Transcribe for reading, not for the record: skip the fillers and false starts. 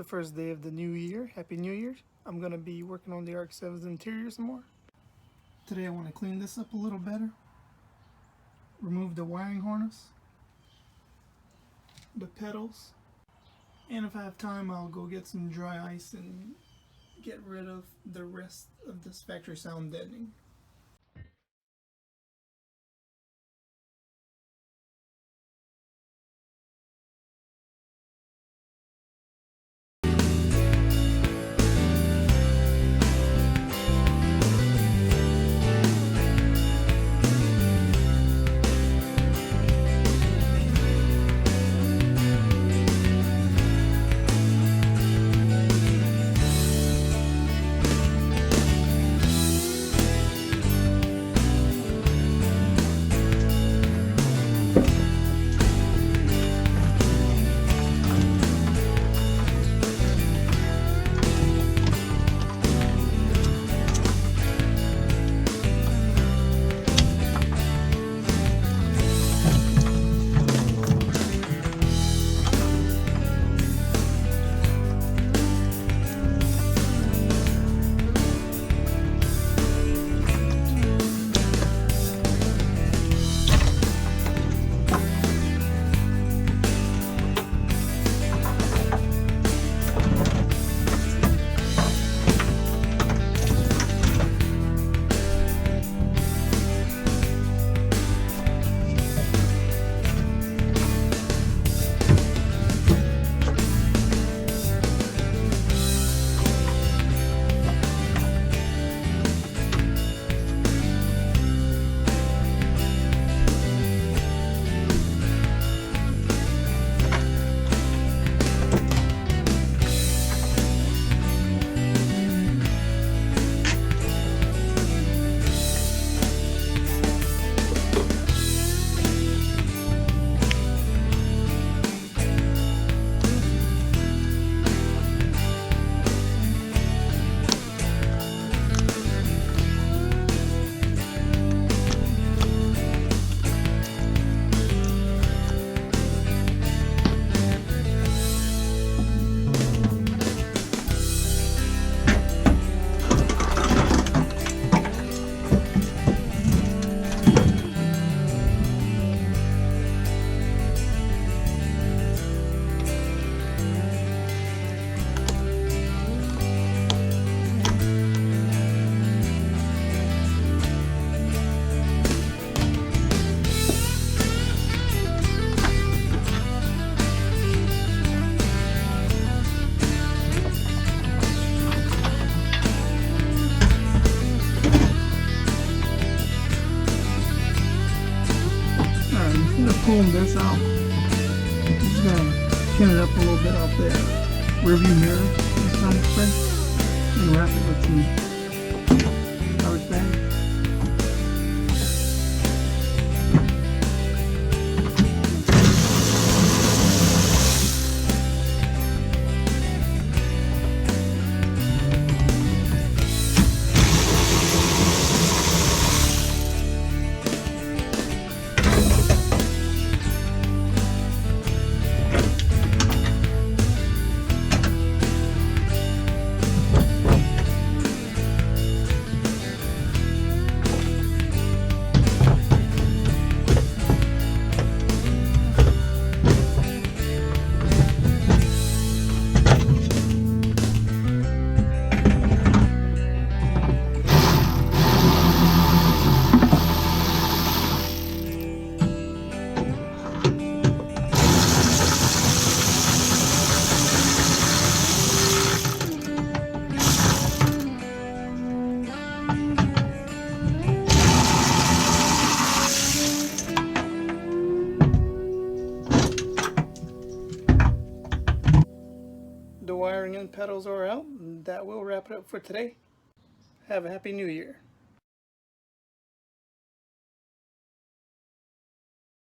first day of the new year. Happy New Year. I'm going to be working on the RX-7's interior some more. Today I want to clean this up a little better. Remove the wiring harness, the pedals, and if I have time I'll go get some dry ice and get rid of the rest of this factory sound deadening. Pulling this out, I'm just going to pin it up a little bit out there, rearview mirror, this kind of spray, and wrap it with some garbage bag. The wiring and pedals are out, and that will wrap it up for today. Have a happy new year.